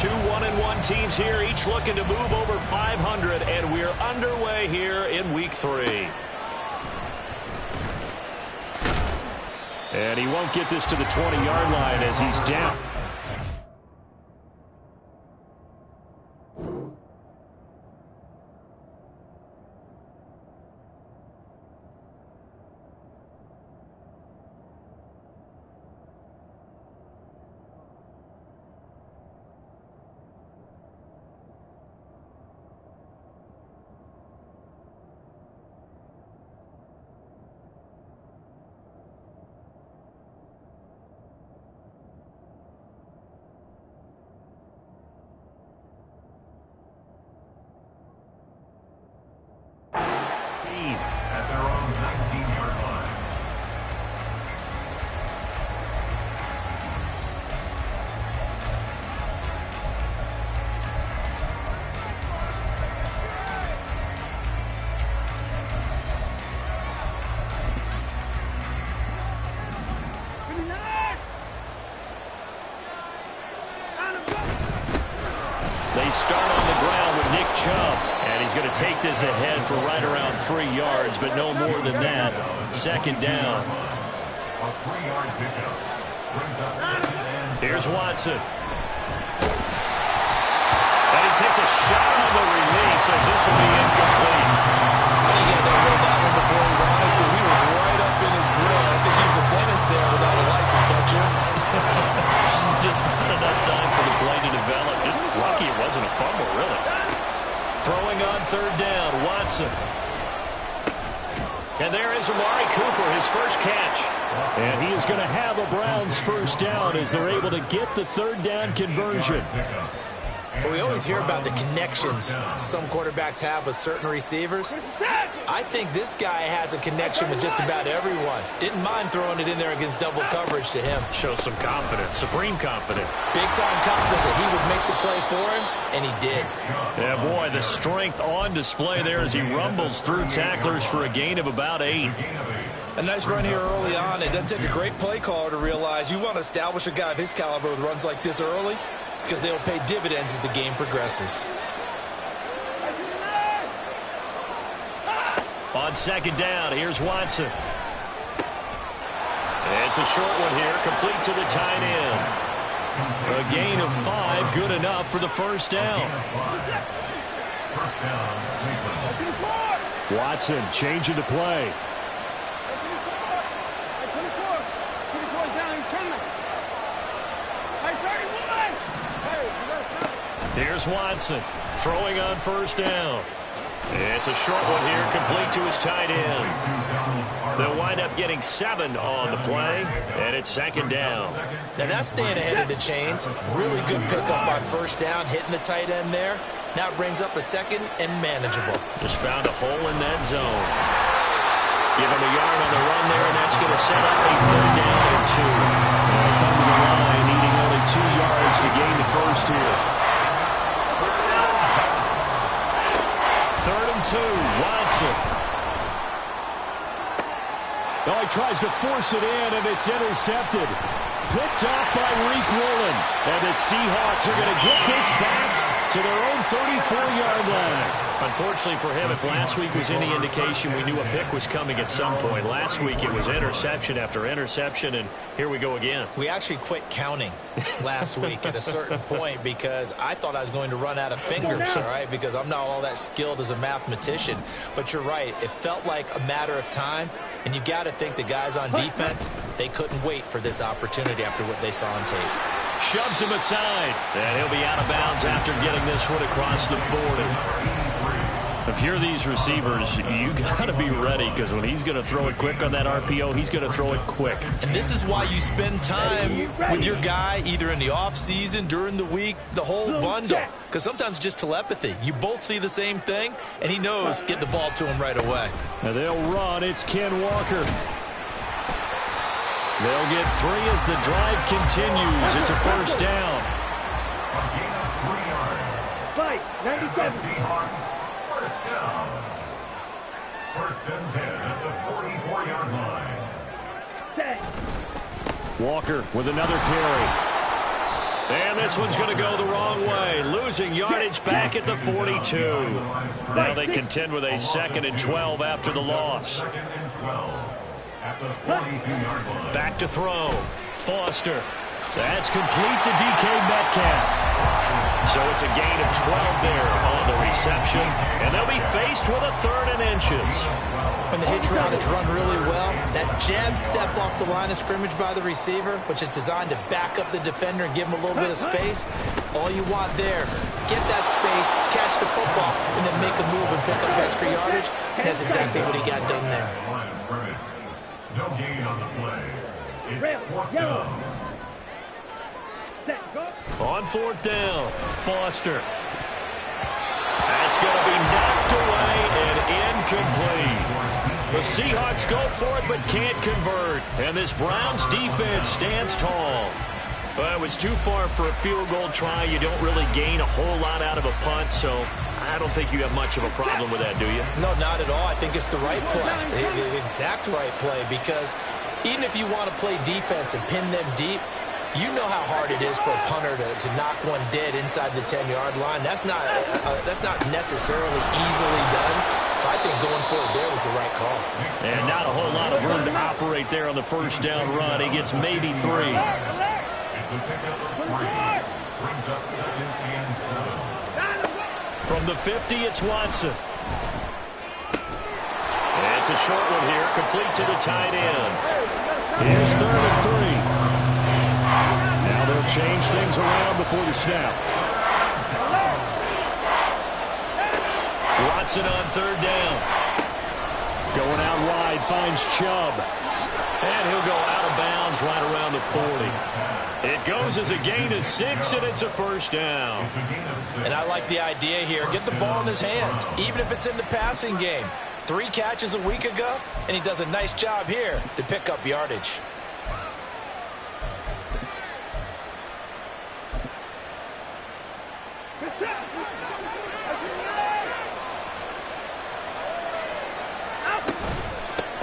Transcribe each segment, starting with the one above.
Two 1-1 teams here, each looking to move over 500, and we're underway here in Week 3. And he won't get this to the 20-yard line as he's down. At their own 19-yard line. They start on the ground with Nick Chubb, and he's going to take this ahead for right around 3 yards, but no more than that. Second down. A 3-yard pickup. Brings up second and 7. Here's Watson. And he takes a shot on the release as this will be incomplete. I think he had that rolled out one before he wanted to. He was right up in his grill. I think he was a dentist there without a license, don't you? Just not enough time for the play to develop. Just lucky it wasn't a fumble, really. Throwing on third down, Watson. And there is Amari Cooper, his first catch. And he is going to have a Browns first down as they're able to get the third down conversion. Well, we always hear about the connections some quarterbacks have with certain receivers. I think this guy has a connection with just about everyone. Didn't mind throwing it in there against double coverage to him. Shows some confidence, supreme confidence. Big-time confidence that he would make the play for him, and he did. Yeah, boy, the strength on display there as he rumbles through tacklers for a gain of about 8. A nice run here early on. It doesn't take a great play caller to realize you want to establish a guy of his caliber with runs like this early, because they'll pay dividends as the game progresses. On second down, here's Watson. It's a short one here, complete to the tight end. A gain of 5, good enough for the first down. First down, Cleveland. Watson changing to play. Here's Watson throwing on first down. It's a short one here, complete to his tight end. They'll wind up getting 7 on the play, and it's second down. Now that's staying ahead of the chains. Really good pickup on first down, hitting the tight end there. Now it brings up a second and manageable. Just found a hole in that zone. Give him a yard on the run there, and that's going to set up a third down and 2. They'll come to the line, needing only 2 yards to gain the first here. 3rd and 2, Watson. Oh, he tries to force it in, and it's intercepted. Picked off by Reek Woolen. And the Seahawks are going to get this back to their own 34-yard line. Unfortunately for him, if last week was any indication, we knew a pick was coming at some point. Last week it was interception after interception, and here we go again. We actually quit counting last week at a certain point because I thought I was going to run out of fingers, all right, because I'm not all that skilled as a mathematician. But you're right. It felt like a matter of time, and you got to think the guys on defense, they couldn't wait for this opportunity after what they saw on tape. Shoves him aside, and he'll be out of bounds after getting this one across the 40. If you're these receivers, you got to be ready, because when he's going to throw it quick on that RPO, he's going to throw it quick. And this is why you spend time with your guy either in the offseason, during the week, the whole bundle. Because sometimes just telepathy. You both see the same thing, and he knows get the ball to him right away. Now they'll run. It's Ken Walker. They'll get 3 as the drive continues. It's a first down. A gain of 3 yards. Fight, 97. Seahawks, first down. First and 10 at the 44-yard line. Walker with another carry. And this one's going to go the wrong way, losing yardage back at the 42. Now they contend with a 2nd and 12 after the loss. Back to throw. Foster. That's complete to DK Metcalf. So it's a gain of 12 there on the reception, and they'll be faced with a 3rd and inches. When the hitch route is run really well, that jab step off the line of scrimmage by the receiver, which is designed to back up the defender and give him a little bit of space, all you want there, get that space, catch the football, and then make a move and pick up extra yardage. And that's exactly what he got done there. No gain on the play. It's 4th down. On 4th down, Foster. That's going to be knocked away and incomplete. The Seahawks go for it but can't convert. And this Browns defense stands tall. Well, it was too far for a field goal try. You don't really gain a whole lot out of a punt, so I don't think you have much of a problem with that, do you? No, not at all. I think it's the right play, the exact right play, because even if you want to play defense and pin them deep, you know how hard it is for a punter to knock one dead inside the 10-yard line. That's not necessarily easily done. So I think going for it there was the right call. And not a whole lot of room to operate there on the 1st down run. He gets maybe 3. It's a pickup of 3. Brings up 2nd and 7. From the 50, it's Watson. And it's a short one here, complete to the tight end. Here's 3rd and 3. Now they'll change things around before the snap. Watson on 3rd down. Going out wide, finds Chubb. And he'll go out of bounds right around the 40. It goes as a gain of 6, and it's a 1st down. And I like the idea here. Get the ball in his hands, even if it's in the passing game. 3 catches a week ago, and he does a nice job here to pick up yardage.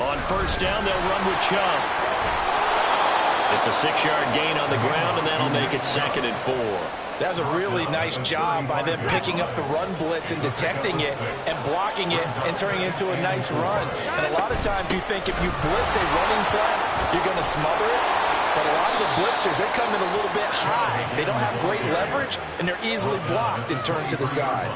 On 1st down, they'll run with Chubb. It's a 6-yard gain on the ground, and that'll make it 2nd and 4. That was a really nice job by them picking up the run blitz and detecting it and blocking it and turning it into a nice run. And a lot of times you think if you blitz a running play, you're going to smother it. But a lot of the blitzers, they come in a little bit high. They don't have great leverage, and they're easily blocked and turned to the side.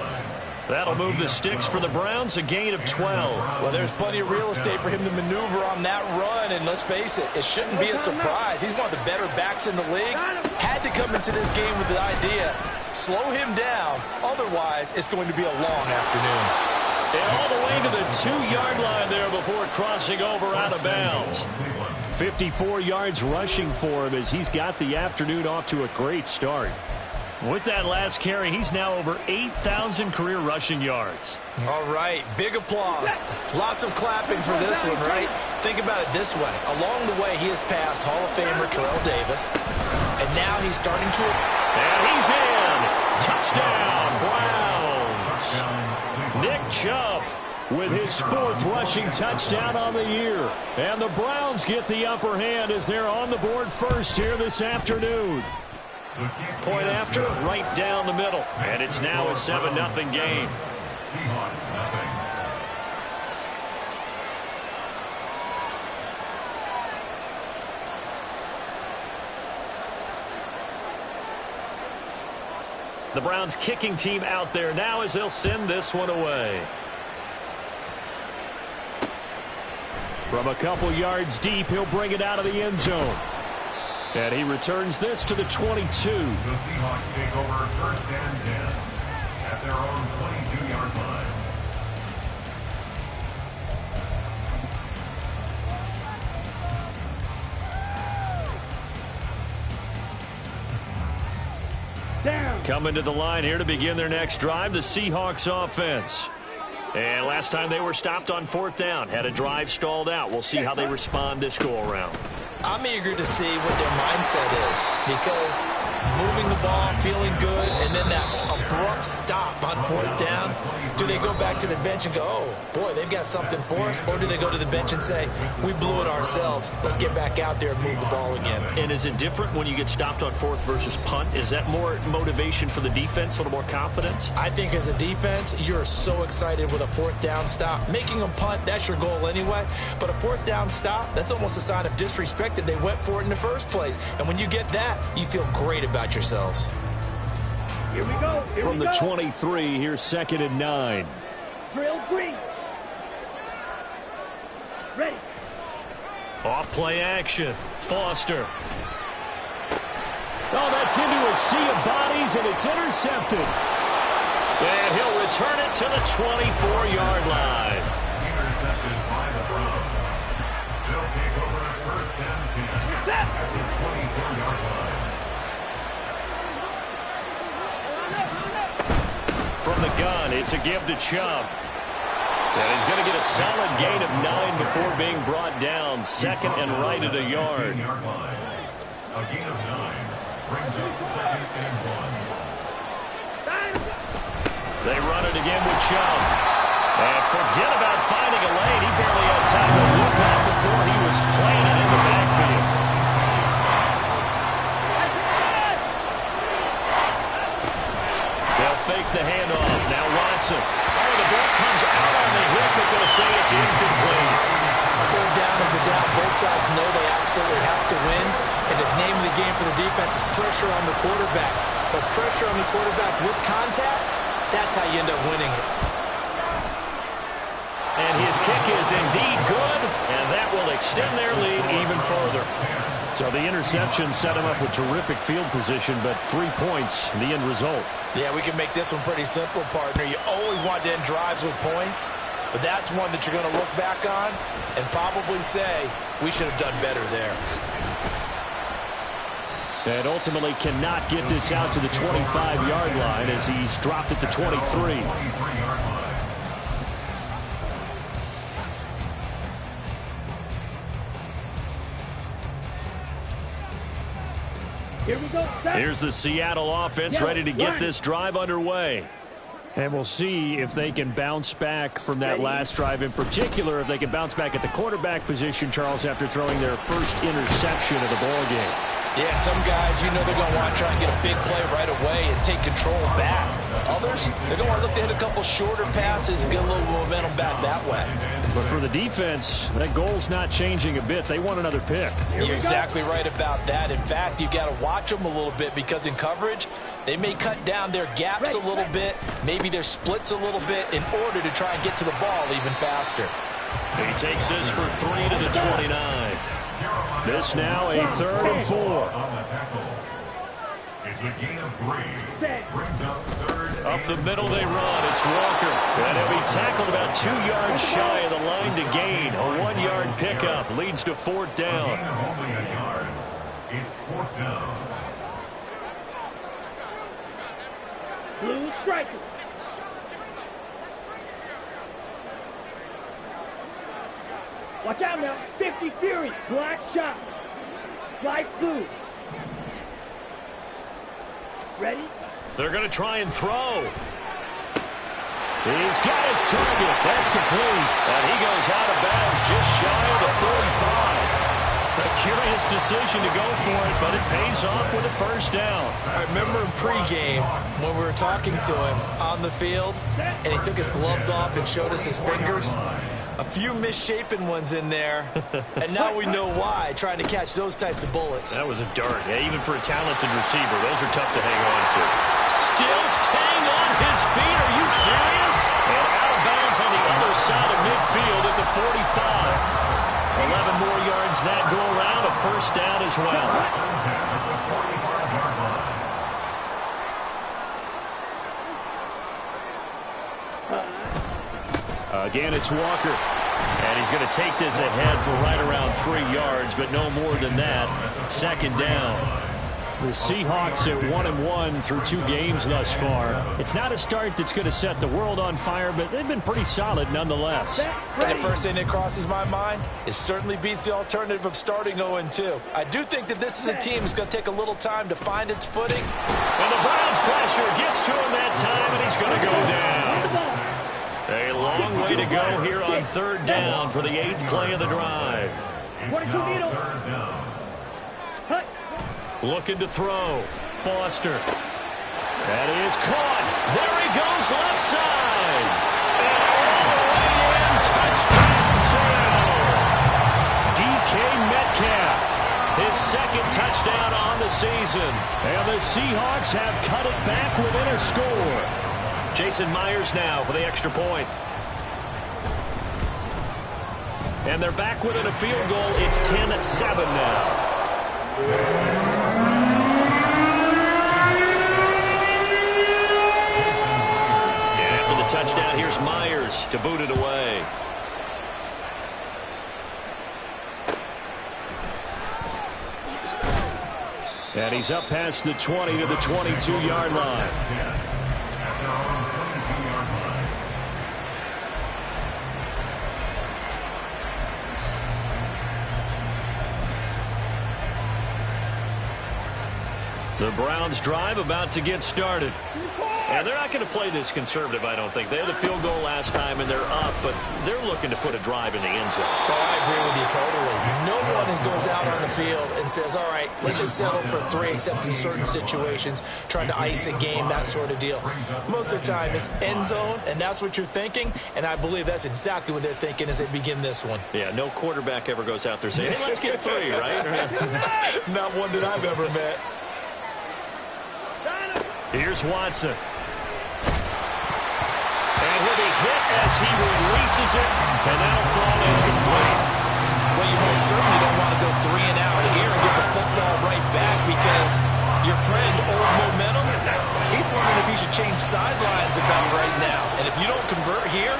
That'll move the sticks for the Browns, a gain of 12. Well, there's plenty of real estate for him to maneuver on that run, and let's face it, it shouldn't be a surprise. He's one of the better backs in the league. Had to come into this game with the idea, slow him down, otherwise it's going to be a long afternoon. And all the way to the 2-yard line there before crossing over out of bounds. 54 yards rushing for him as he's got the afternoon off to a great start. With that last carry, he's now over 8,000 career rushing yards. All right, big applause. Lots of clapping for this one, right? Think about it this way. Along the way, he has passed Hall of Famer Terrell Davis, and now he's starting to... And he's in! Touchdown, Browns! Nick Chubb with his 4th rushing touchdown on the year. And the Browns get the upper hand as they're on the board first here this afternoon. Point after, right down the middle. And it's now a 7-0 game. Seahawks nothing. The Browns kicking team out there now as they'll send this one away. From a couple yards deep, he'll bring it out of the end zone. And he returns this to the 22. The Seahawks take over 1st and 10 at their own 22-yard line. Coming to the line here to begin their next drive, the Seahawks offense. And last time they were stopped on 4th down, had a drive stalled out. We'll see how they respond this go-around. I'm eager to see what their mindset is, because moving the ball, feeling good, and then that abrupt stop on 4th down, do they go back to the bench and go, oh, boy, they've got something for us, or do they go to the bench and say, we blew it ourselves, let's get back out there and move the ball again? And is it different when you get stopped on 4th versus punt? Is that more motivation for the defense, a little more confidence? I think as a defense, you're so excited with a 4th down stop. Making them punt, that's your goal anyway, but a 4th down stop, that's almost a sign of disrespect that they went for it in the first place. And when you get that, you feel great about yourselves. Here we go. From the 23, here's 2nd and 9. Drill green. Ready. Off play action. Foster. Oh, that's into a sea of bodies, and it's intercepted. And he'll return it to the 24-yard line. Intercepted by the Browns. They'll take over at 1st and 10 at the 24-yard line. From the gun, it's a give to Chubb. And he's going to get a solid gain of 9 before being brought down. 2nd and right at a yard. A gain of 9 brings up 2nd and 1. They run it again with Chubb. And forget about finding a lane. He barely had time to look up before he was playing it in the backfield. They'll fake the handoff. Now Watson. Oh, the ball comes out on the hip, but they'll say it's incomplete. 3rd down is the down. Both sides know they absolutely have to win. And the name of the game for the defense is pressure on the quarterback. But pressure on the quarterback with contact, that's how you end up winning it. And his kick is indeed good, and that will extend their lead even further. So the interception set him up with terrific field position, but 3 points, the end result. Yeah, we can make this one pretty simple, partner. You always want to end drives with points, but that's one that you're going to look back on and probably say, we should have done better there. And ultimately cannot get this out to the 25-yard line as he's dropped at the 23. Here we go. Here's the Seattle offense ready to get this drive underway. And we'll see if they can bounce back from that last drive. In particular, if they can bounce back at the quarterback position, Charles, after throwing their first interception of the ball game. Yeah, some guys, you know they're going to want to try and get a big play right away and take control back. Others, they're going to want to look to hit a couple shorter passes and get a little momentum back that way. But for the defense, that goal's not changing a bit. They want another pick. You're exactly right about that. In fact, you've got to watch them a little bit because in coverage, they may cut down their gaps a little bit, maybe their splits a little bit in order to try and get to the ball even faster. He takes this for 3 to the 29. This now a 3rd and 4. It's a gain of 3. Brings up 3rd. Up the middle they run. It's Walker. And he'll be tackled about 2 yards shy of the line to gain. A 1-yard pickup leads to 4th down. Gain of only a yard. It's 4th down. Blue striker. Watch out now. 50 Fury. Black shot. Light blue. Ready? They're going to try and throw. He's got his target. That's complete. And he goes out of bounds just shy of the 45. A curious decision to go for it, but it pays off with a 1st down. I remember in pregame when we were talking to him on the field, and he took his gloves off and showed us his fingers. A few misshapen ones in there, and now we know why, trying to catch those types of bullets. That was a dart. Yeah, even for a talented receiver, those are tough to hang on to. Still staying on his feet. Are you serious? And out of bounds on the other side of midfield at the 45. 11 more yards that go around, a 1st down as well. Again, it's Walker. And he's going to take this ahead for right around 3 yards, but no more than that. 2nd down. The Seahawks at 1-1 through 2 games thus far. It's not a start that's going to set the world on fire, but they've been pretty solid nonetheless. And the first thing that crosses my mind, it certainly beats the alternative of starting 0-2. I do think that this is a team that's going to take a little time to find its footing. And the Browns pressure gets to him that time, and he's going to go down. A long way to go here on 3rd down for the 8th play of the drive. Looking to throw. Foster. That is caught. There he goes left side. And touchdown Seattle. DK Metcalf. His 2nd touchdown on the season. And the Seahawks have cut it back within a score. Jason Myers now for the extra point. And they're back within a field goal. It's 10-7 now. And after the touchdown, here's Myers to boot it away. And he's up past the 20 to the 22-yard line. The Browns drive about to get started. And they're not going to play this conservative, I don't think. They had a field goal last time, and they're up, but they're looking to put a drive in the end zone. Oh, I agree with you totally. No one goes out on the field and says, all right, let's just settle for 3, except in certain situations, trying to ice a game, that sort of deal. Most of the time, it's end zone, and that's what you're thinking, and I believe that's exactly what they're thinking as they begin this one. Yeah, no quarterback ever goes out there saying, hey, let's get 3, right? Not one that I've ever met. Here's Watson. And he'll be hit as he releases it, and that'll fall incomplete. Well, you most certainly don't want to go 3 and out here and get the football right back because your friend, Old Momentum, he's wondering if he should change sidelines about right now. And if you don't convert here,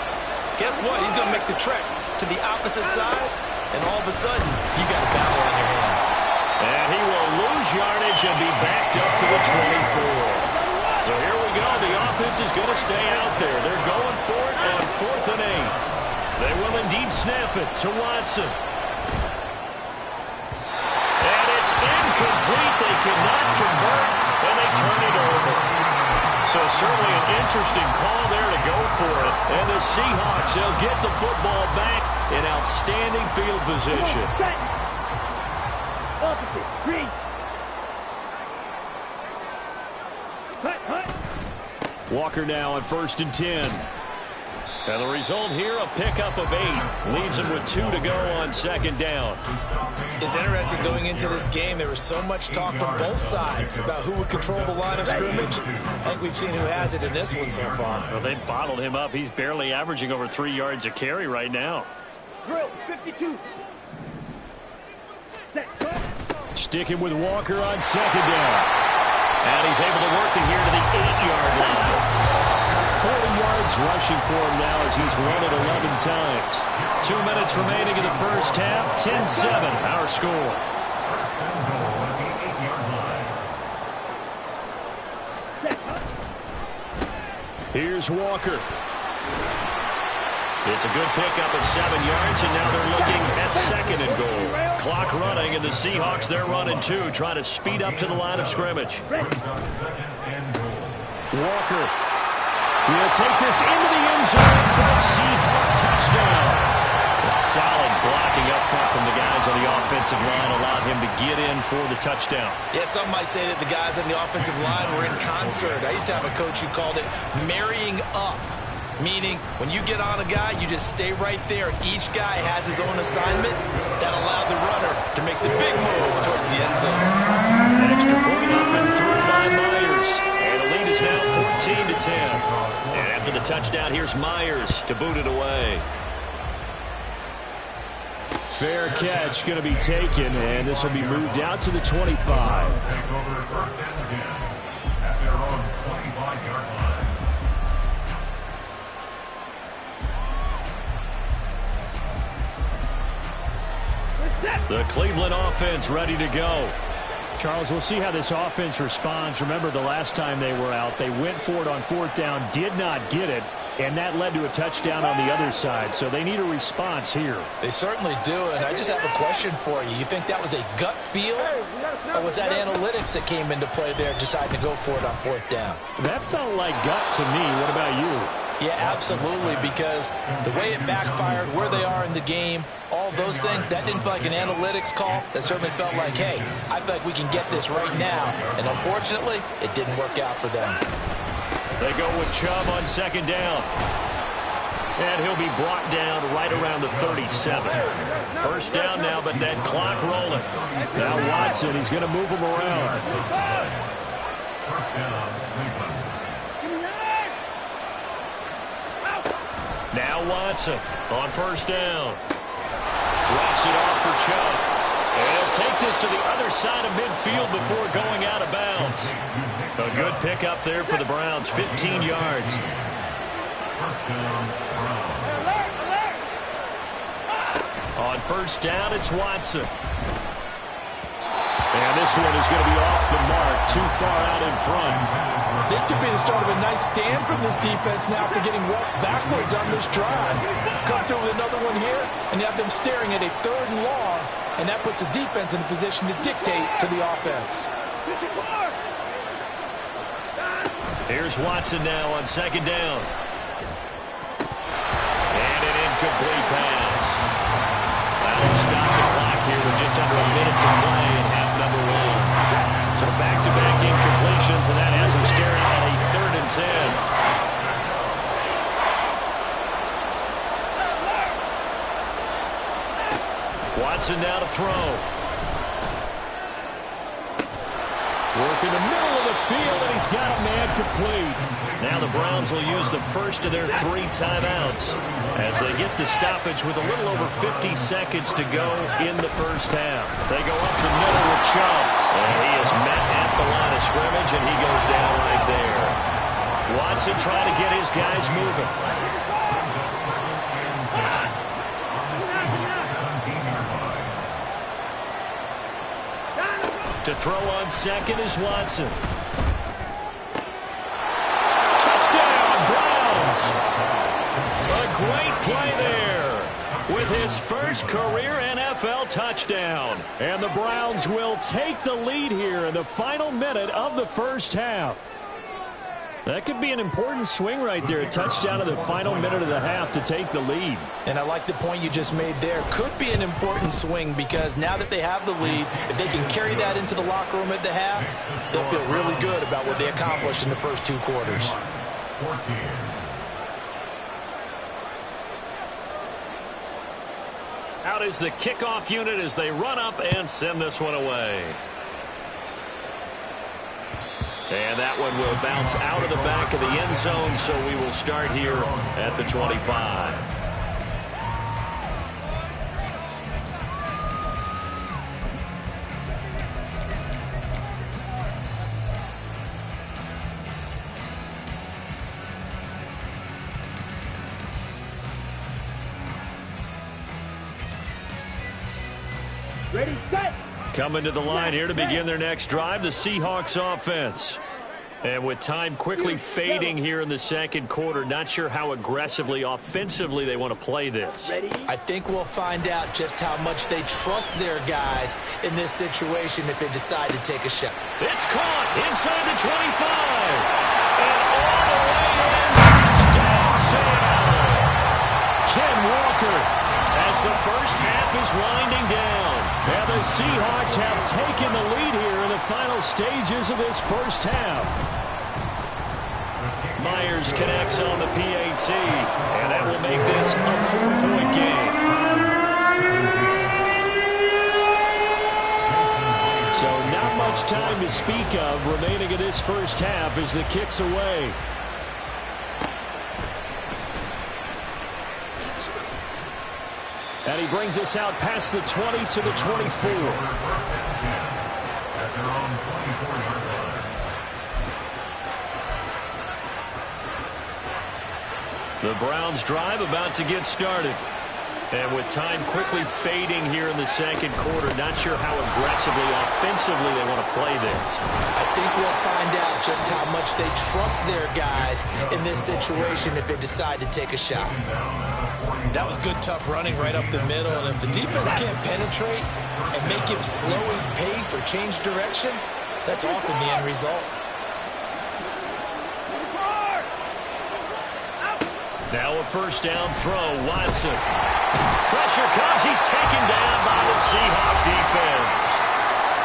guess what? He's going to make the trek to the opposite side, and all of a sudden, you got a battle on your hands. And he will lose yardage and be backed up to the 24. So here we go. The offense is going to stay out there. They're going for it on 4th and 8. They will indeed snap it to Watson. And it's incomplete. They cannot convert, and they turn it over. So certainly an interesting call there to go for it. And the Seahawks, they'll get the football back in outstanding field position. Opposite, 3. Walker now on 1st and 10. And the result here, a pickup of 8. Leaves him with 2 to go on 2nd down. It's interesting going into this game. There was so much talk from both sides about who would control the line of scrimmage. I think we've seen who has it in this one so far. Well, they bottled him up. He's barely averaging over 3 yards a carry right now. Drill, 52. Set, cut. Sticking with Walker on 2nd down. And he's able to work it here to the 8-yard line. 40 yards rushing for him now as he's run it 11 times. 2 minutes remaining in the first half. 10-7, our score. Here's Walker. It's a good pickup of 7 yards, and now they're looking at 2nd and goal. Clock running, and the Seahawks, they're running 2, trying to speed up to the line of scrimmage. Walker will take this into the end zone for a Seahawk touchdown. A solid blocking up front from the guys on the offensive line allowed him to get in for the touchdown. Yeah, some might say that the guys on the offensive line were in concert. I used to have a coach who called it marrying up. Meaning, when you get on a guy, you just stay right there. Each guy has his own assignment. That allowed the runner to make the big move towards the end zone. An extra point up and through by Myers. And the lead is now 14-10. And after the touchdown, here's Myers to boot it away. Fair catch going to be taken, and this will be moved out to the 25. Take over 1st and 10 at their own 25-yard line. The Cleveland offense ready to go. Charles, we'll see how this offense responds. Remember, the last time they were out, they went for it on 4th down, did not get it, and that led to a touchdown on the other side. So they need a response here. They certainly do, and I just have a question for you. You think that was a gut feel, or was that analytics that came into play there, deciding to go for it on 4th down? That felt like gut to me. What about you? Yeah, absolutely, because the way it backfired, where they are in the game, all those things, that didn't feel like an analytics call. That certainly felt like, hey, I feel like we can get this right now. And unfortunately, it didn't work out for them. They go with Chubb on 2nd down. And he'll be brought down right around the 37. 1st down now, but that clock rolling. Now Watson, he's going to move him around. 1st down, Cleveland. Now Watson on 1st down. Drops it off for Chubb. And he'll take this to the other side of midfield before going out of bounds. A good pickup there for the Browns, 15 yards. 1st down, Browns. On 1st down, it's Watson. And this one is going to be off the mark, too far out in front. This could be the start of a nice stand from this defense now after getting walked backwards on this drive. Come through with another one here, and you have them staring at a 3rd and long, and that puts the defense in a position to dictate to the offense. Here's Watson now on 2nd down. And an incomplete pass. That'll stop the clock here with just under a minute to play in half number 1. So back-to-back incompletions, and that has them staring at a 3rd and 10. Watson now to throw. Work in the middle of the field, and he's got a man complete. Now the Browns will use the first of their 3 timeouts as they get the stoppage with a little over 50 seconds to go in the 1st half. They go up the middle with Chubb, and he is met at the line of scrimmage, and he goes down right there. Watson trying to get his guys moving. To throw on 2nd is Watson. Touchdown, Browns! A great play there with his first career NFL touchdown. And the Browns will take the lead here in the final minute of the 1st half. That could be an important swing right there, a touchdown in the final minute of the half to take the lead. And I like the point you just made there. Could be an important swing because now that they have the lead, if they can carry that into the locker room at the half, they'll feel really good about what they accomplished in the first 2 quarters. 14. Out is the kickoff unit as they run up and send this one away. And that one will bounce out of the back of the end zone, so we will start here at the 25. Ready, set. Coming to the line here to begin their next drive, the Seahawks offense. And with time quickly fading here in the 2nd quarter, not sure how aggressively, offensively they want to play this. I think we'll find out just how much they trust their guys in this situation if they decide to take a shot. It's caught inside the 25. And all the way in, touchdown Seattle. Ken Walker as the 1st half is winding down. And the Seahawks have taken the lead here in the final stages of this 1st half. Myers connects on the PAT, and that will make this a 4-point game. So not much time to speak of remaining in this 1st half as the kick's away. And he brings us out past the 20 to the 24. The Browns drive about to get started. And with time quickly fading here in the second quarter, not sure how aggressively, offensively they want to play this. I think we'll find out just how much they trust their guys in this situation if they decide to take a shot. That was good, tough running right up the middle. And if the defense can't penetrate and make him slow his pace or change direction, that's often the end result. Now a first down throw, Watson. Pressure comes, he's taken down by the Seahawk defense.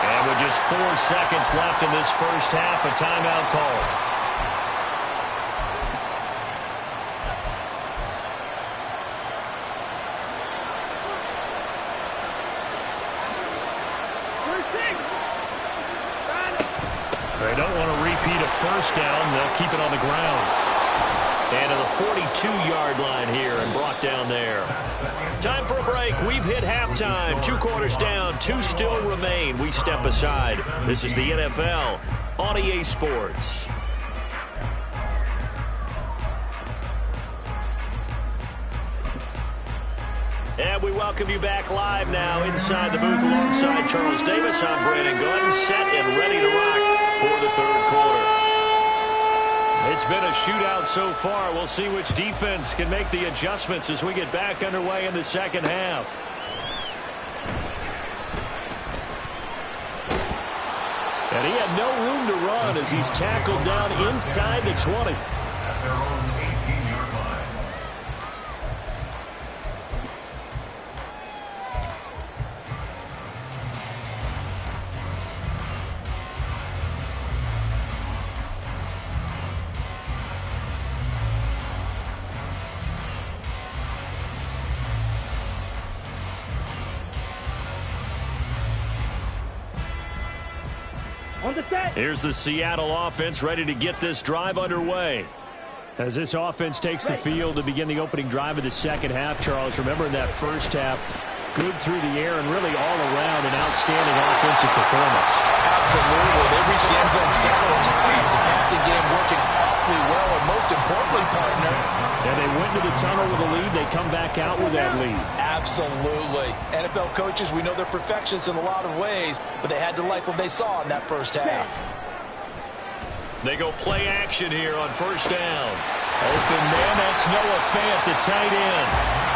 And with just 4 seconds left in this first half, a timeout call. They don't want to repeat a first down, they'll keep it on the ground. And to the 42-yard line here and brought down there. Time for a break. We've hit halftime. 2 quarters down. 2 still remain. We step aside. This is the NFL on EA Sports. And we welcome you back live now inside the booth alongside Charles Davis. I'm Brandon Gordon, set and ready to rock for the third quarter. It's been a shootout so far. We'll see which defense can make the adjustments as we get back underway in the second half. And he had no room to run as he's tackled down inside the 20. At their own 18-yard line. On the set. Here's the Seattle offense ready to get this drive underway. As this offense takes the field to begin the opening drive of the second half, Charles, remember in that first half, good through the air and really all around an outstanding offensive performance. Absolutely. They reached the end zone several times. The passing game working awfully well, and most importantly, partner. And they went to the tunnel with a lead. They come back out with that lead. Absolutely. NFL coaches, we know they're perfectionists in a lot of ways, but they had to like what they saw in that first half. They go play action here on first down. Open man, that's Noah Fant, the tight end.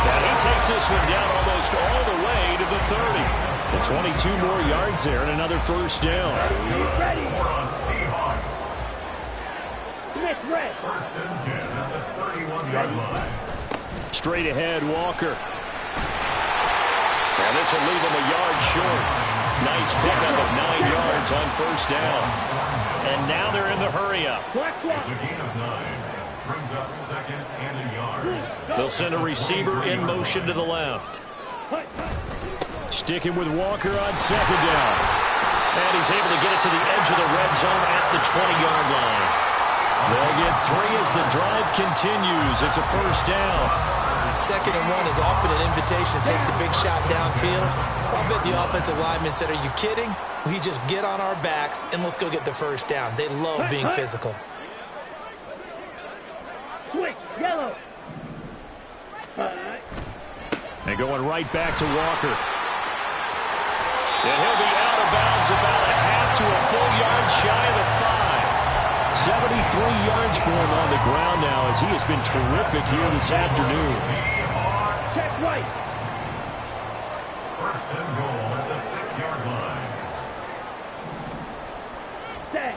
And he takes this one down almost all the way to the 30. And 22 more yards there and another first down. Ready. More on Seahawks. Smith, red. First and 10 at the 31-yard line. Straight ahead, Walker. And this will leave him a yard short. Nice pickup of 9 yards on first down. And now they're in the hurry-up. It's a gain of 9. Brings up second and a yard. They'll send a receiver in motion to the left. Sticking with Walker on second down. And he's able to get it to the edge of the red zone at the 20-yard line. They'll get 3 as the drive continues. It's a first down. Second and 1 is often an invitation to take the big shot downfield. I bet the offensive lineman said, are you kidding? We just get on our backs and let's go get the first down. They love being physical. Switch, yellow. And going right back to Walker. And he'll be out of bounds about a half to a full yard shy of the 5. 73 yards for him on the ground now as he has been terrific here this afternoon. Check right. First and goal at the 6-yard line. Set.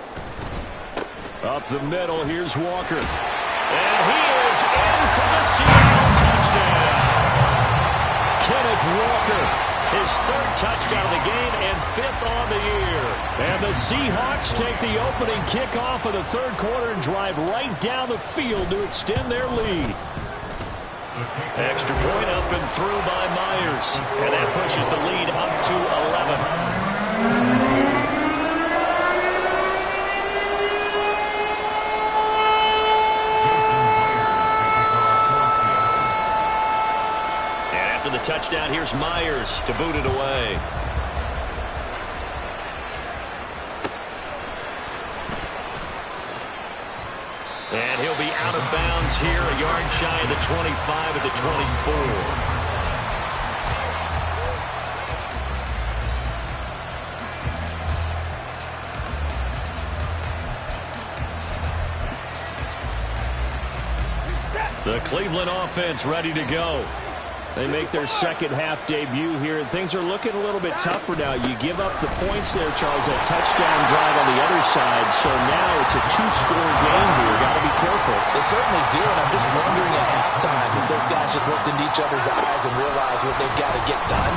Up the middle, here's Walker. And he is in for the Seattle touchdown. Kenneth Walker, his 3rd touchdown of the game and 5th on the year. And the Seahawks take the opening kickoff of the third quarter and drive right down the field to extend their lead. Extra point up and through by Myers. And that pushes the lead up to 11. The touchdown, here's Myers to boot it away. And he'll be out of bounds here, a yard shy of the 25 at the 24. The Cleveland offense ready to go. They make their second half debut here. Things are looking a little bit tougher now. You give up the points there, Charles, that touchdown drive on the other side. So now it's a two-score game here. Got to be careful. They certainly do, and I'm just wondering at halftime if those guys just looked into each other's eyes and realized what they've got to get done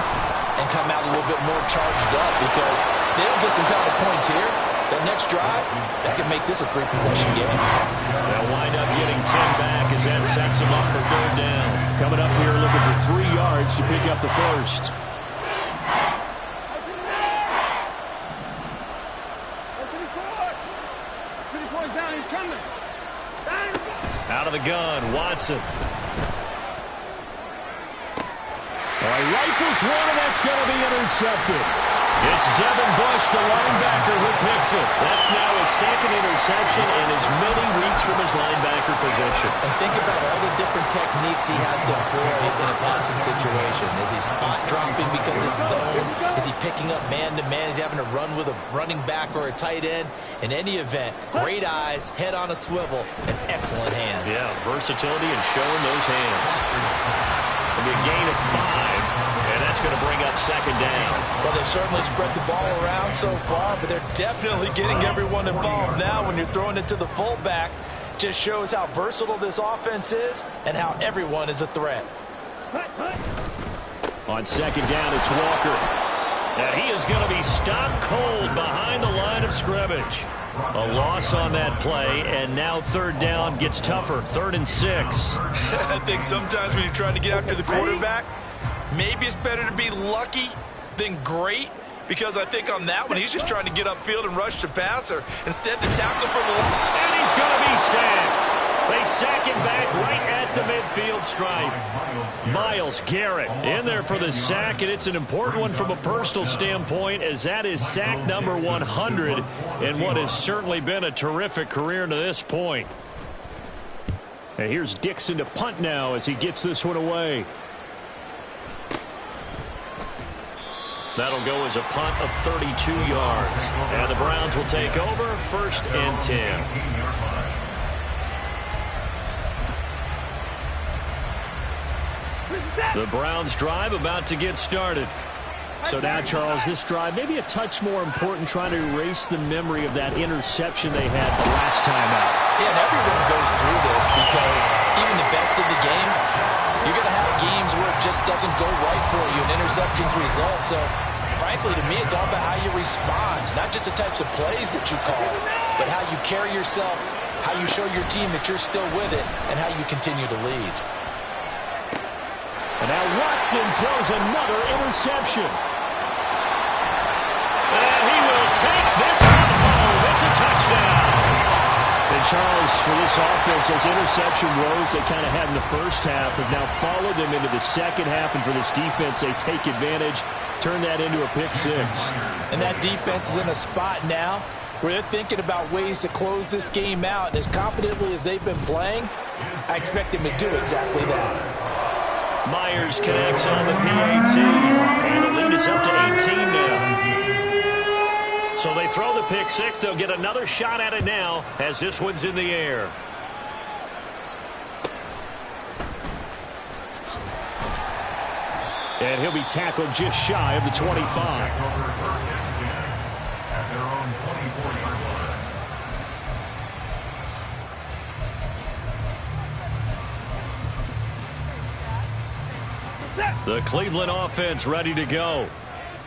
and come out a little bit more charged up, because if they don't get some kind of points here, that next drive, that could make this a three-possession game. They'll wind up getting 10 back as that sets them up for third down. Coming up here looking for 3 yards to pick up the first. Out of the gun, Watson. Rifles one, and that's going to be intercepted. It's Devin Bush, the linebacker, who picks it. That's now his second interception in as many weeks from his linebacker position. And think about all the different techniques he has to employ in a passing situation. Is he spot dropping because it's zone? Is he picking up man-to-man? Is he having to run with a running back or a tight end? In any event, great eyes, head on a swivel, and excellent hands. Yeah, versatility and showing those hands. It'll be a gain of 5. And that's going to bring up second down. Well, they've certainly spread the ball around so far, but they're definitely getting everyone involved now. When you're throwing it to the fullback, just shows how versatile this offense is and how everyone is a threat. On second down, it's Walker. And he is going to be stopped cold behind the line of scrimmage. A loss on that play, and now third down gets tougher. 3rd and 6. I think sometimes when you're trying to get after the quarterback, maybe it's better to be lucky than great, because I think on that one, he's just trying to get upfield and rush the passer instead to tackle for the line. And he's going to be sacked. They sack him back right at the midfield stripe. Myles Garrett in there for the sack, and it's an important one from a personal standpoint, as that is sack number 100 in what has certainly been a terrific career to this point. And here's Dixon to punt now as he gets this one away. That'll go as a punt of 32 yards. And the Browns will take over, 1st and 10. The Browns drive about to get started. So now, Charles, this drive maybe a touch more important, trying to erase the memory of that interception they had the last time out. Yeah, and everyone goes through this, because even the best of the game, you're going to have games where it just doesn't go right for you, and interceptions result. So, frankly, to me, it's all about how you respond, not just the types of plays that you call, but how you carry yourself, how you show your team that you're still with it, and how you continue to lead. And now Watson throws another interception. And he will take this one home. It's a touchdown. And Charles, for this offense, those interception woes they kind of had in the first half have now followed them into the second half. And for this defense, they take advantage, turn that into a pick 6. And that defense is in a spot now where they're thinking about ways to close this game out. And as confidently as they've been playing, I expect them to do exactly that. Myers connects on the PAT, and the lead is up to 18 now. So they throw the pick 6. They'll get another shot at it now as this one's in the air. And he'll be tackled just shy of the 25. The Cleveland offense ready to go.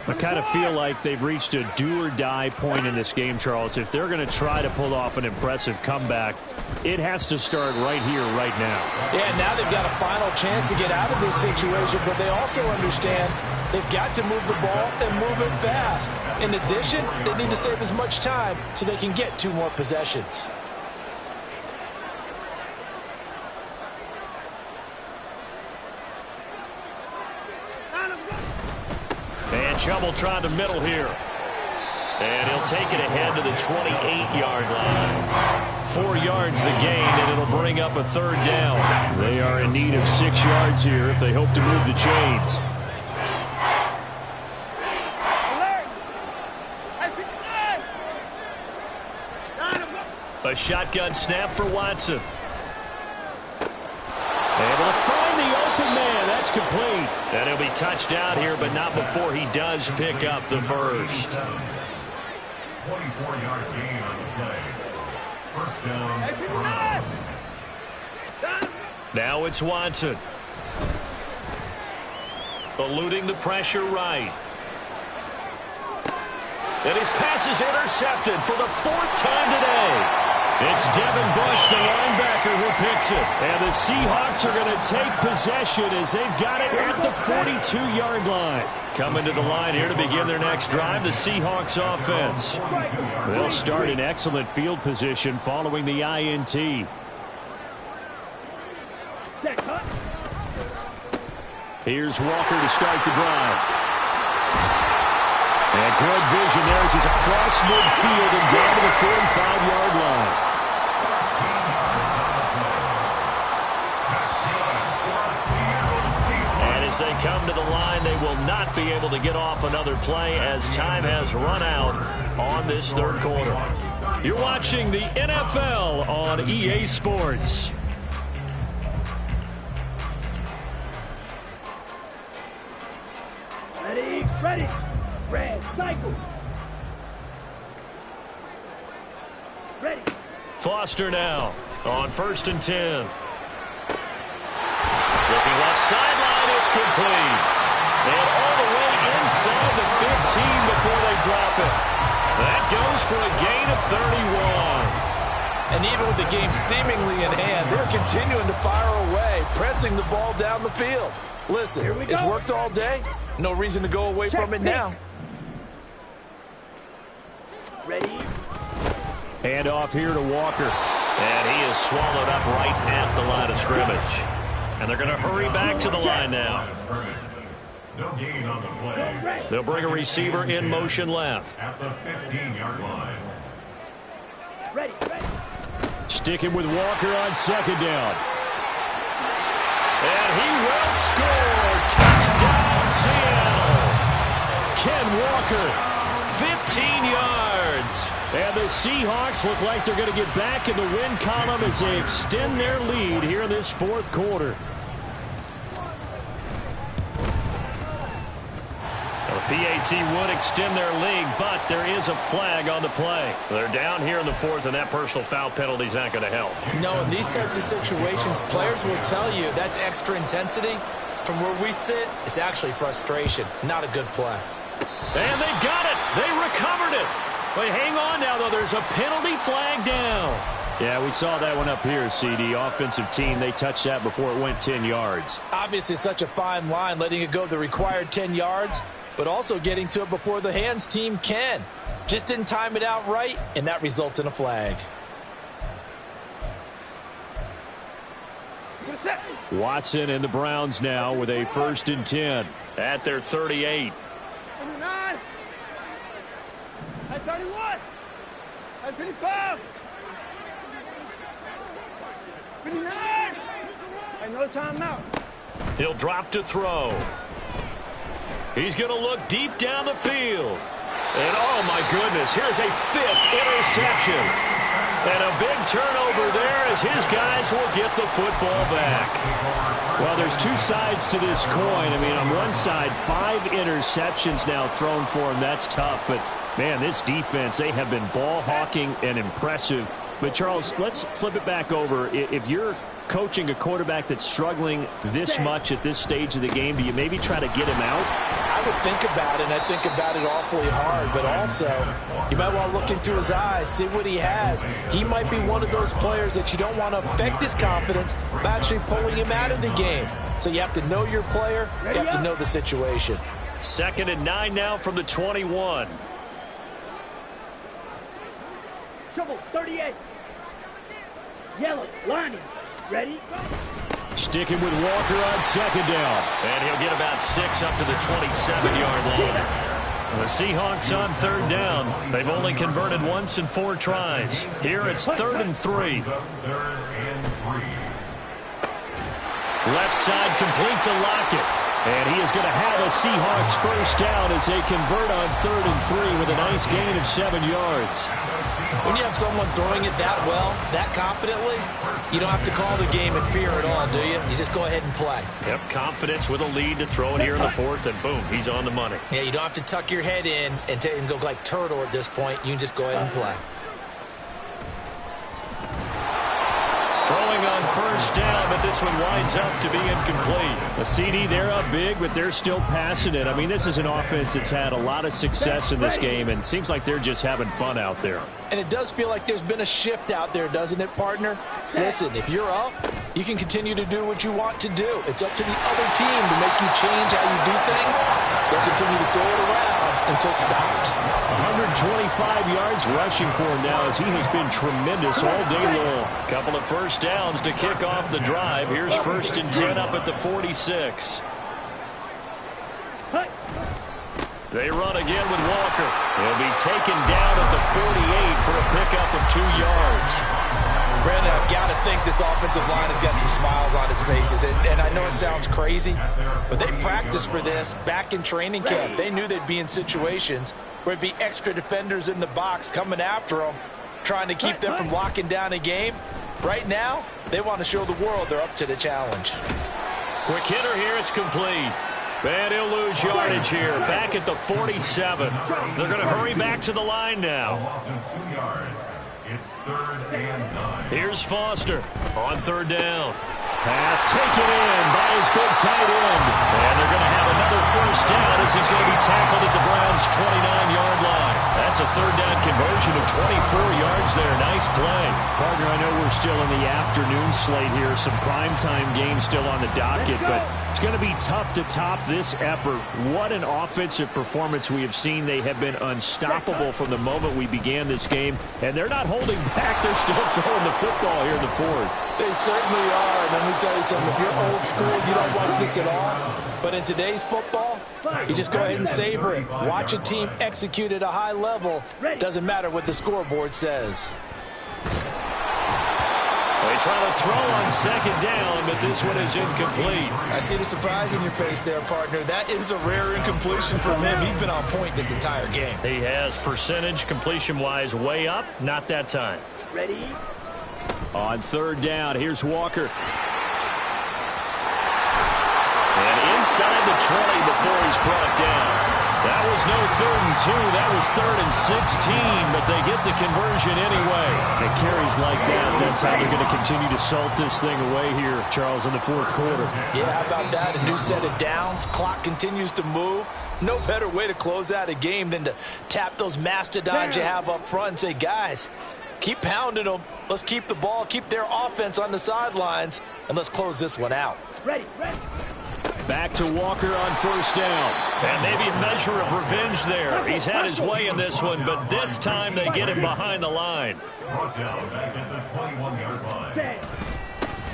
I kind of feel like they've reached a do-or-die point in this game, Charles. If they're going to try to pull off an impressive comeback, it has to start right here, right now. Yeah, now they've got a final chance to get out of this situation, but they also understand they've got to move the ball and move it fast. In addition, they need to save as much time so they can get 2 more possessions. And Chubb trying to middle here. And he'll take it ahead to the 28-yard line. 4 yards the gain, and it'll bring up a 3rd down. They are in need of 6 yards here if they hope to move the chains. A shotgun snap for Watson. Able to find the open man. That's complete. And he'll be touched out here, but not before he does pick up the first. 24-yard gain on the play. First down. Now it's Watson. Eluding the pressure right. And his pass is intercepted for the 4th time today. It's Devin Bush, the linebacker, who picks it. And the Seahawks are going to take possession as they've got it at the 42-yard line. Coming to the line here to begin their next drive, the Seahawks offense. They'll start in excellent field position following the INT. Here's Walker to start the drive. And good vision there as he's across midfield and down to the 45-yard line. And as they come to the line, they will not be able to get off another play as time has run out on this third quarter. You're watching the NFL on EA Sports. Ready. Red, cycle. Ready. Foster now on 1st and 10. Looking left sideline, it's complete. And all the way inside the 15 before they drop it. That goes for a gain of 31. And even with the game seemingly in hand, they're continuing to fire away, pressing the ball down the field. Listen, it's worked all day. No reason to go away from it now. Ready. Hand off here to Walker. And he is swallowed up right at the line of scrimmage. And they're going to hurry back to the line now. No gain on the play. They'll bring a receiver in motion left. At the 15-yard line. Ready. Sticking with Walker on 2nd down. And he will score. Touchdown, Seattle. Ken Walker, 15 yards. And the Seahawks look like they're going to get back in the win column as they extend their lead here in this 4th quarter. The PAT would extend their lead, but there is a flag on the play. They're down here in the 4th, and that personal foul penalty is not going to help. No, in these types of situations, players will tell you that's extra intensity. From where we sit, it's actually frustration, not a good play. And they've got it. They recovered it. But hang on now, though. There's a penalty flag down. Yeah, we saw that one up here, CD. Offensive team, they touched that before it went 10 yards. Obviously, such a fine line, letting it go the required 10 yards, but also getting to it before the hands team can. Just didn't time it out right, and that results in a flag. Watson and the Browns now with a 1st and 10 at their 38. 29. At 31. At 55. 59. And no timeout. He'll drop to throw. He's going to look deep down the field. And oh my goodness, here's a 5th interception. And a big turnover there as his guys will get the football back. Well, there's two sides to this coin. I mean, on one side, 5 interceptions now thrown for him. That's tough. But, man, this defense, they have been ball hawking and impressive. But, Charles, let's flip it back over. If you're coaching a quarterback that's struggling this much at this stage of the game, do you maybe try to get him out? I would think about it, and I think about it awfully hard. But also, you might want to look into his eyes, see what he has. He might be one of those players that you don't want to affect his confidence by actually pulling him out of the game. So you have to know your player. You have to know the situation. 2nd and 9 now from the 21. Trouble, 38. Yellow, lining. Ready? Sticking with Walker on 2nd down. And he'll get about 6 up to the 27-yard line. The Seahawks on 3rd down. They've only converted once in 4 tries. Here it's 3rd and 3. Left side complete to Lockett. And he is going to have a Seahawks first down as they convert on 3rd and 3 with a nice gain of 7 yards. When you have someone throwing it that well, that confidently, you don't have to call the game in fear at all, do you? You just go ahead and play. Yep, confidence with a lead to throw it here in the 4th, and boom, he's on the money. Yeah, you don't have to tuck your head in and go like turtle at this point. You can just go ahead and play. Throwing on first down, but this one winds up to be incomplete. The CD, they're up big, but they're still passing it. I mean, this is an offense that's had a lot of success in this game, and seems like they're just having fun out there. And it does feel like there's been a shift out there, doesn't it, partner? Listen, if you're up, you can continue to do what you want to do. It's up to the other team to make you change how you do things. They'll continue to throw it around until stopped. 125 yards rushing for him now as he has been tremendous all day long. Couple of first downs to kick off the drive. Here's 1st and 10 up at the 46. They run again with Walker. He'll be taken down at the 48 for a pickup of 2 yards. Brandon, I've got to think this offensive line has got some smiles on its faces. And I know it sounds crazy, but they practiced for this back in training camp. They knew they'd be in situations where it'd be extra defenders in the box coming after them, trying to keep them from locking down a game. Right now, they want to show the world they're up to the challenge. Quick hitter here, it's complete. And he'll lose yardage here, back at the 47. They're going to hurry back to the line now. Loss of 2 yards. It's 3rd and 9. Here's Foster on 3rd down. Pass taken in by his big tight end. And they're going to have another first down as he's going to be tackled at the Browns' 29-yard line. That's a 3rd down conversion of 24 yards there. Nice play. Partner, I know we're still in the afternoon slate here. Some primetime games still on the docket, but it's going to be tough to top this effort. What an offensive performance we have seen. They have been unstoppable from the moment we began this game, and they're not holding back. They're still throwing the football here in the 4th. They certainly are. And let me tell you something. If you're old school, you don't like this at all. But in today's football, you just go ahead and savor it. Watch a team execute at a high level. Doesn't matter what the scoreboard says. They try to throw on 2nd down, but this one is incomplete. I see the surprise in your face there, partner. That is a rare incompletion from him. He's been on point this entire game. He has percentage completion-wise way up. Not that time. Ready? On 3rd down, here's Walker. And inside the 20 before he's brought down. That was no 3rd and 2. That was 3rd and 16, but they get the conversion anyway. It carries like that. That's how they're going to continue to salt this thing away here, Charles, in the 4th quarter. Yeah, how about that? A new set of downs. Clock continues to move. No better way to close out a game than to tap those mastodons you have up front and say, guys, keep pounding them. Let's keep the ball, keep their offense on the sidelines, and let's close this one out. Ready, ready. Back to Walker on 1st down. And maybe a measure of revenge there. He's had his way in this one, but this time they get him behind the line. Brought down back at the 21-yard line.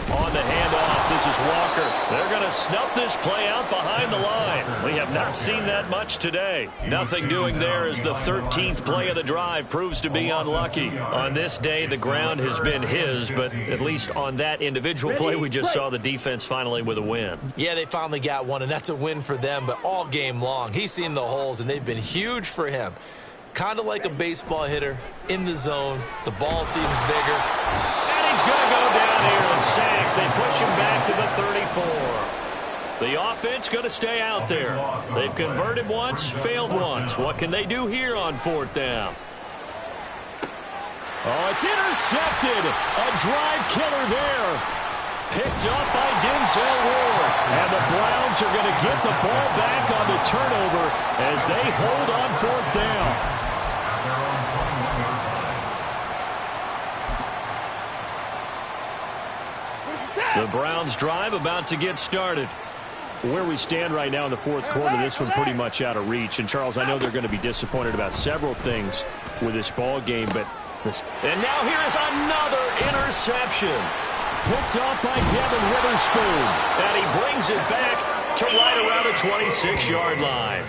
On the handoff, this is Walker. They're going to snuff this play out behind the line. We have not seen that much today. Nothing doing there as the 13th play of the drive proves to be unlucky. On this day, the ground has been his, but at least on that individual play, we just saw the defense finally with a win. Yeah, they finally got one, and that's a win for them, but all game long, he's seen the holes, and they've been huge for him. Kind of like a baseball hitter in the zone. The ball seems bigger. He's going to go down here and sack. They push him back to the 34. The offense going to stay out there. They've converted once, failed once. What can they do here on 4th down? Oh, it's intercepted. A drive killer there. Picked up by Denzel Ward. And the Browns are going to get the ball back on the turnover as they hold on 4th down. The Browns drive about to get started. Where we stand right now in the 4th quarter, this one pretty much out of reach. And, Charles, I know they're going to be disappointed about several things with this ball game, but and now here is another interception. Picked up by Devin Witherspoon. And he brings it back to right around the 26-yard line.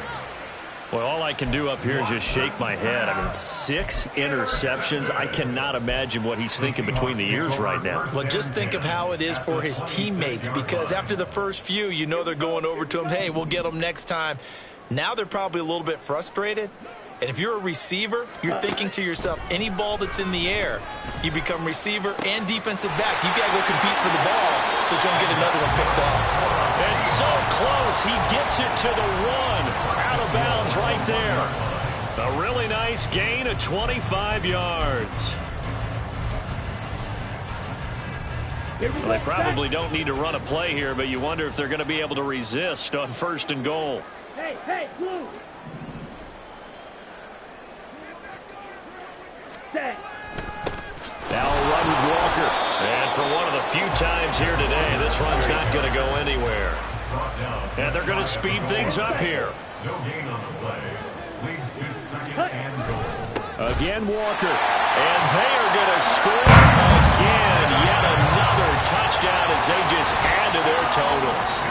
Well, all I can do up here is just shake my head. I mean, 6 interceptions. I cannot imagine what he's thinking between the ears right now. Well, just think of how it is for his teammates, because after the first few, you know they're going over to him, hey, we'll get them next time. Now they're probably a little bit frustrated. And if you're a receiver, you're thinking to yourself, any ball that's in the air, you become receiver and defensive back. You got to go compete for the ball so you don't get another one picked off. It's so close. He gets it to the 1. Out of bounds right there. A really nice gain of 25 yards. Well, they probably don't need to run a play here, but you wonder if they're going to be able to resist on 1st and goal. Hey, blue. Set. Now a run with Walker. And for one of the few times here today, this run's not going to go anywhere. And they're going to speed things up here. No gain on the play. Leads to 2nd and goal. Again, Walker. And they are going to score again. Yet another touchdown as they just add to their totals.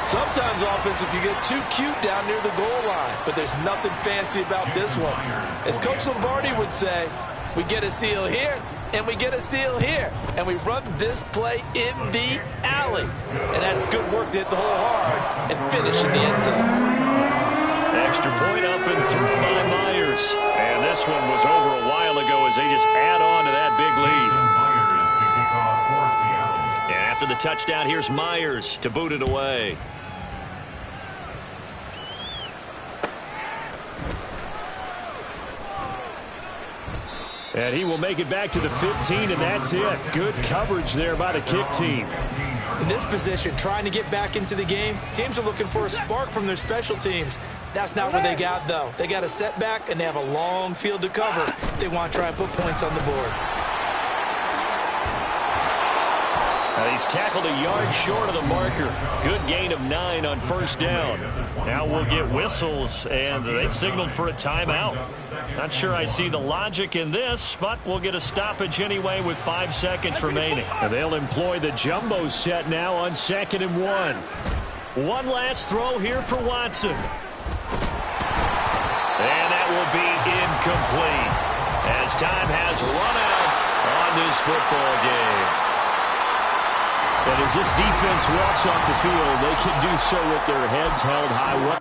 Sometimes offense, if you get too cute down near the goal line, but there's nothing fancy about this one. As Coach Lombardi would say, we get a seal here, and we get a seal here, and we run this play in the alley. And that's good work to hit the hole hard and finish in the end zone. Extra point up and through by Myers. And this one was over a while ago as they just add on to that big lead. And after the touchdown, here's Myers to boot it away. And he will make it back to the 15, and that's it. Good coverage there by the kick team. In this position, trying to get back into the game, teams are looking for a spark from their special teams. That's not what they got, though. They got a setback, and they have a long field to cover if they want to try and put points on the board. He's tackled a yard short of the marker. Good gain of 9 on 1st down. Now we'll get whistles, and they've signaled for a timeout. Not sure I see the logic in this, but we'll get a stoppage anyway with 5 seconds remaining. And they'll employ the jumbo set now on 2nd and 1. One last throw here for Watson. And that will be incomplete as time has run out on this football game. And as this defense walks off the field, they can do so with their heads held high.